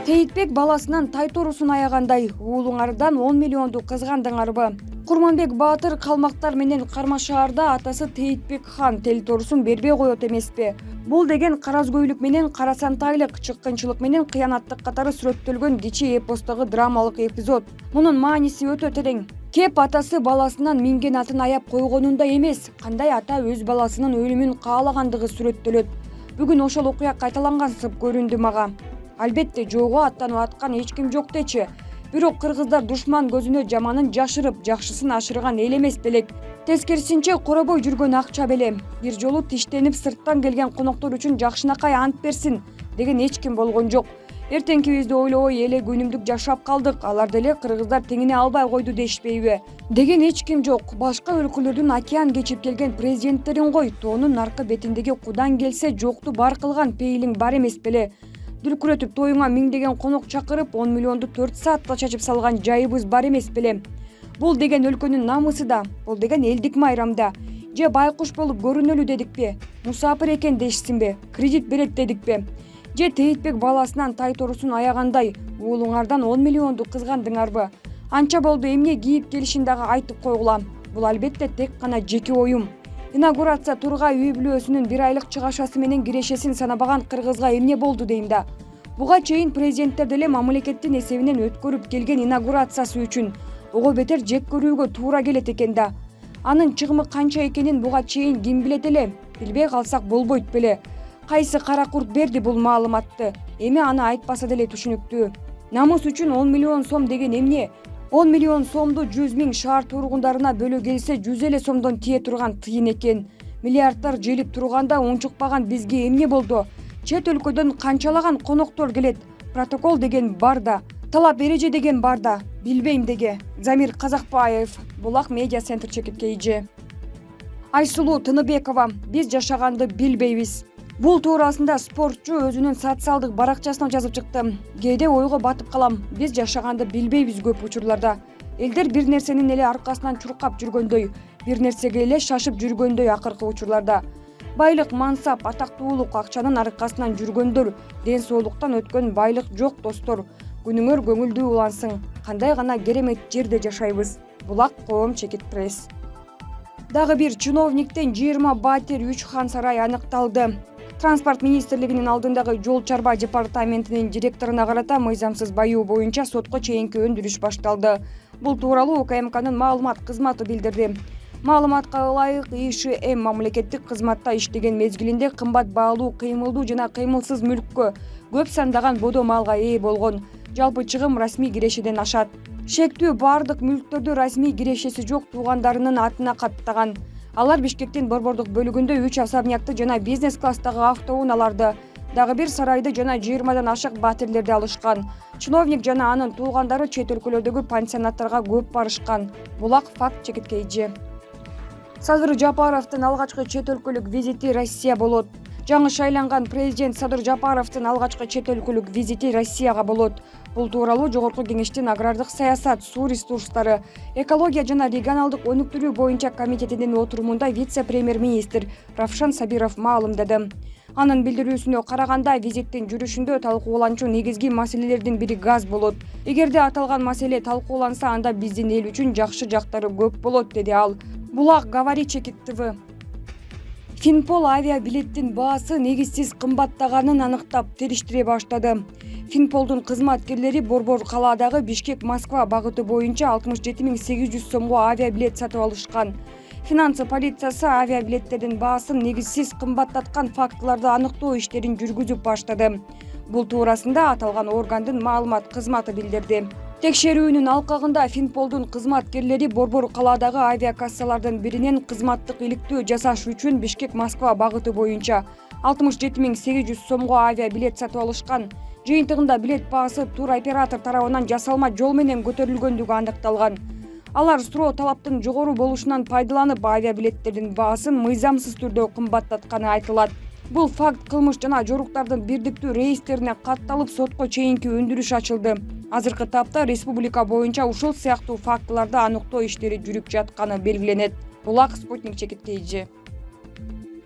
Тейтбек баласынан тайторусун аягандай, уулуңардан 10 миллионду кызгандыңарбы? Курманбек Баатыр калмактар менен Кармашаарда атасы Тейтбек хан телторусун бербей коет эмеспи? Бул деген каразгөйлүк менен карасантайлык, чыккынчылык менен кыянаттык катары сүрөттөлгөн кичи эпостогу драмалык эпизод. Мунун мааниси өтө терең. Кеп атасы баласынан минген атын аяп койгонунда эмес, кандай ата өз баласынын өлүмүн каалагандыгы сүрөттөлөт. Бүгүн ошол окуя кайталангансып көрүндү мага. Албетте жолго аттанып аткан эч ким жок дечи. Бирок кыргыздар душман көзүнө жаманын жашырып, жакшысын ашырган эл эмес белек. Тескерисинче коробой жүргөн акча беле. Бир жолу тиштенип сырттан келген коноктор үчүн жакшынакай ант берсин деген эч ким болгон жок. Эртеңкибизди ойлобой эле күнүмдүк жашап калдык. Алар деле кыргыздар теңине албай койду дешпейби? Деген эч ким жок. Башка өлкөлөрдүн океан кечип келген президенттерин кой, тоонун аркы бетиндеги кудан келсе жокту бар кылган пейлиң бар эмес беле? Дүркүрөтүп тоюңа миңдеген конок чакырып 10 миллионду 4 саатта чачып салган жайыбыз бар эмес беле? Бул деген өлкөнүн намысы да, бул деген элдик майрамда. Же байкуш болуп көрүнөлү дедикпи? Мусапыр экен дешсинби? Кредит берет дедикпи? Же Тейтбек баласынан тайторусун аягандай, уулуңардан 10 миллионду кызгандыңарбы? Анча болду, эмне кийип келишин дагы айтып койгула. Бул албетте тек гана жеке оюм. Инаугурация Тургай үй бүлөсүнүн 1 айлык чыгашасы менен кирешесин санабаган кыргызга эмне болду дейм да. Буга чейин президенттер деле мамлекеттин эсебинен өткөрүп келген инаугурациясы үчүн ого бетер жек көрүүгө туура келет экен да. Анын чыгымы канча экенин буга чейин ким билет эле? Билбей калсак болбойт беле? Кайсы кара курт берди бул маалыматты? Эми аны айтпаса деле түшүнүктүү. Намыс үчүн 10 миллион сом деген эмне? 10 миллион сомду 100 миң шаар тургундарына бөлө келсе 100 эле сомдон тие турган тыйын экен. Миллиардтар желип турганда унчукпаган бизге эмне болду? Чет өлкөдөн канчалаган коноктор келет. Протокол деген бар да, талап эреже деген бар да, билбейм деге. Замир Казакбаев, Булак медиа центр чекиткейжи. Айсулуу Тыныбекова, биз жашаганды билбейбиз. Бул туурасында спортчу өзүнүн социалдык баракчасына жазып чыкты. Кээде ойго батып калам, биз жашаганды билбейбиз көп учурларда. Элдер бир нерсенин эле аркасынан чуркап жүргөндөй, бир нерсеге эле шашып жүргөндөй акыркы учурларда. Байлык, мансап, атактуулук акчанын аркасынан жүргөндөр, ден соолуктан өткөн байлык жок достор. Күнүңөр көңүлдүү улансың. Кандай гана керемет жерде жашайбыз. Булак коом чекит пресс. Дагы бир чиновниктен 20 батир 3 хан сарай аныкталды. Транспорт министрлигинин алдындагы жол чарба департаментинин директоруна карата мыйзамсыз баюу боюнча сотко чейинки өндүрүш башталды. Бул тууралуу УКМКнын маалымат кызматы билдирди. Маалыматка ылайык ИШМ мамлекеттик кызматта иштеген мезгилинде кымбат баалуу кыймылдуу жана кыймылсыз мүлккө көп сандаган бодо малга ээ болгон. Жалпы чыгым расмий кирешеден ашат. Шектүү бардык мүлктөрдү расмий кирешеси жок туугандарынын атына каттаган. Алар Бишкектин борбордук бөлүгүндө 3 особнякты жана бизнес класстагы автоунааларды, дагы бир сарайды жана 20дан ашык батирлерди алышкан. Чиновник жана анын туугандары чет өлкөлөрдөгү пансионаттарга көп барышкан. Булак факт чекиткейжи. Садыр Жапаровдун алгачкы чет өлкөлүк визити Россия болот. Жаңы шайланган президент Садыр Жапаровдун алгачкы чет өлкөлүк визити Россияга болот. Бул тууралуу Жогорку кеңештин агрардык саясат, суу ресурстары, экология жана регионалдык өнүктүрүү боюнча комитетинин отурумунда вице-премьер-министр Равшан Сабиров маалымдады. Анын билдирүүсүнө караганда, визиттин жүрүшүндө талкууланчу негизги маселелердин бири газ болот. Эгерде аталган маселе талкууланса, анда биздин эл үчүн жакшы жактары көп болот, деди ал. Булак Говори Чекит ТВ. Финпол авиабилеттин баасы негизсиз кымбаттаганын аныктап териштире баштады. Финполдун кызматкерлери Борбор калаадагы Бишкек-Москва багыты боюнча 67.800 сомго авиабилет сатып алышкан. Финансы полициясы авиабилеттердин баасын негизсиз кымбаттаткан фактыларды аныктоо иштерин жүргүзүп баштады. Бул туурасында аталган органдын маалымат кызматы билдирди. Текшерүүнүн алкагында Финполдун кызматкерлери Борбор калаадагы авиакассалардын биринен кызматтык иликтөө жасаш үчүн Бишкек-Москва багыты боюнча 67.800 сомго авиабилет сатып алышкан. Жыйынтыгында билет баасы туроператор тарабынан жасалма жол менен көтөрүлгөндүгү аныкталган. Алар суроо талаптын жогору болушунан пайдаланып авиабилеттердин баасын мыйзамсыз түрдө кымбаттатканы айтылат. Бул факт кылмыш жана жоруктардын бирдиктүү рейстерине катталып сотко чейинки өндүрүш ачылды. Азыркы тапта республика боюнча ушул сыяктуу фактыларды аныктоо иштери жүрүп жатканы белгиленет. Булак Спутник чекиткейжи.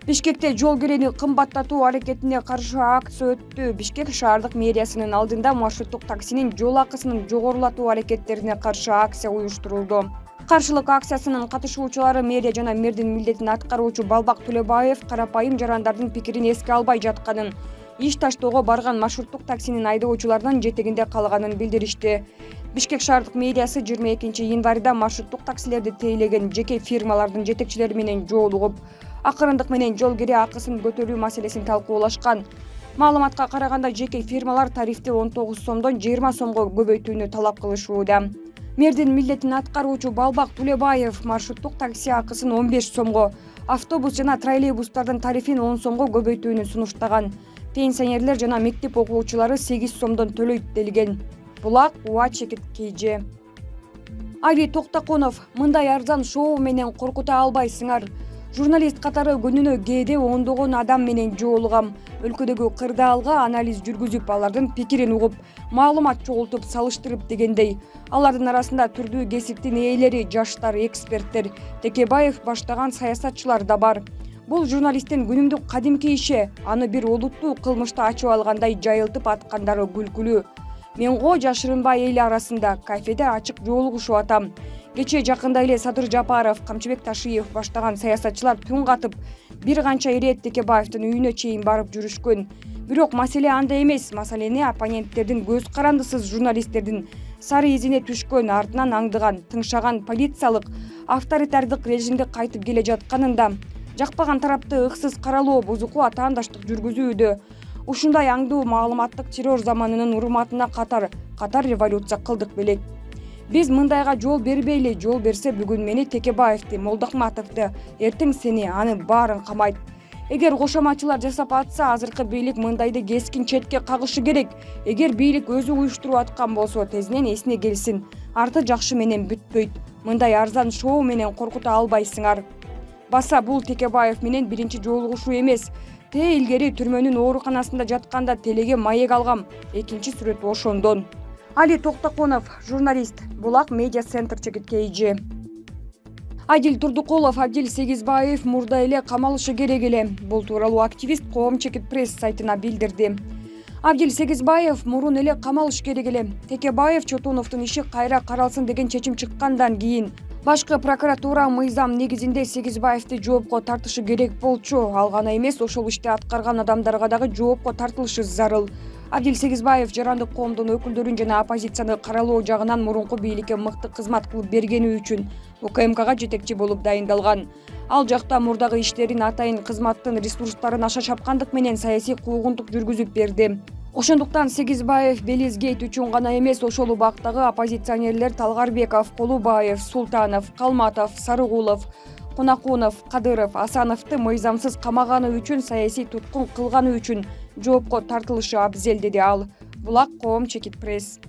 Бишкекте жол кирени кымбаттатуу аракетине каршы акция өттү. Бишкек шаардык мэриясынын алдында маршруттук таксинин жол акысынын жогорулатуу аракеттерине каршы акция уюштурулду. Каршылык акциясынын катышуучулары мэрия жана мэрдин милдетин аткаруучу Балбак Төлөбаев карапайым жарандардын пикирин эске албай жатканын, иш таштоого барган маршруттук таксинин айдоочуларынын жетегинде калганын билдиришти. Бишкек шаардык мэриясы 22 январда маршруттук таксилерди тейлеген жеке фирмалардын жетекчилери менен жолугуп, акырындык менен жол кире акысын көтөрүү маселесин талкуулашкан. Маалыматка караганда жеке фирмалар тарифти 19 сомдон 20 сомго көбөйтүүнү талап кылышууда. Мэрдин милдетин аткаруучу Балбак Төлөбаев маршруттук такси акысын 15 сомго, автобус жана троллейбустардын тарифин 10 сомго көбөйтүүнү сунуштаган. Пенсионерлер жана мектеп окуучулары 8 сомдон төлөйт делген. Булак Уа Чекит KG. Али Токтоконов: мындай арзан шоу менен коркута албайсыңар. Журналист катары күнүнө кээде ондогон адам менен жолугам. Өлкөдөгү кырдаалга анализ жүргүзүп, алардын пикирин угуп, маалымат чогултуп, салыштырып дегендей. Алардын арасында түрдүү кесиптин ээлери, жаштар, эксперттер, Текебаев баштаган саясатчылар да бар. Бул журналисттин күнүмдүк кадимки иши, аны бир олуттуу кылмышты ачып алгандай жайылтып аткандары күлкүлүү. Мен жашырынбай эл арасында кафеде ачык жолугушуп атам. Кечээ жакында эле Садыр Жапаров, Камчыбек Ташиев баштаган саясатчылар түн катып, бир канча ирет Текебаевдин үйүнө чейин барып жүрүшкөн. Бирок маселе анда эмес, маселени оппоненттердин көз карандысыз журналисттердин сары изине түшкөн, артынан аңдыган, тыңшаган полициялык авторитардык режимди кайтып келе жатканында, жакпаган тарапты ыксыз каралоо, бузуку атаандаштык жүргүзүүдө. Ушундай аңдуу маалыматтык террор заманынын урматына катар революция кылдык белек. Биз мындайга жол бербейли, жол берсе бүгүн мени, Текебаевди, Молдокматовду, эртең сени, аны баарын камайт. Эгер кошоматчылар жасап атса, азыркы бийлик мындайды кескин четке кагышы керек. Эгер бийлик өзү уюштуруп аткан болсо, тезинен эсине келсин. Арты жакшы менен бүтпөйт. Мындай арзан шоу менен коркута албайсыңар. Баса бул Текебаев менен биринчи жолугушуу эмес. Илгери түрмөнүн ооруканасында жатканда телеге маек алгам. Экинчи сүрөт ошондон. Али Токтоконов, журналист, Булак Медиа Центр Чекит KG. Адил Турдукулов, Абдил Сегизбаев мурда эле камалышы керек эле. Бул тууралуу активист Коом Чекит пресс сайтына билдирди. Абдил Сегизбаев мурун эле камалыш керек эле. Текебаев Чотоновдун иши кайра каралсын деген чечим чыккандан кийин башкы прокуратура мыйзам негизинде Сегизбаевди жоопко тартышы керек болчу. Ал гана эмес, ошол ишти аткарган адамдарга дагы жоопко тартылышы зарыл. Абдил Сегизбаев жарандык коомдун өкүлдөрүн жана оппозицияны каралоо жагынан мурунку бийликке мыкты кызмат кылып бергени үчүн УКМКга жетекчи болуп дайындалган. Ал жакта мурдагы иштерин атайын кызматтын ресурстарын аша чапкандык менен саясий куугунтук жүргүзүп берди. Ошондуктан Сегизбаев Белизгейт үчүн гана эмес, ошол убактагы оппозиционерлер Талгарбеков, Колубаев, Султанов, Калматов, Сарыгулов, Кунакунов, Кадыров, Асановду мыйзамсыз камаганы үчүн, саясий туткун кылганы үчүн жоопко тартылышы абзел, деди ал. Булак Коом Чекит пресс.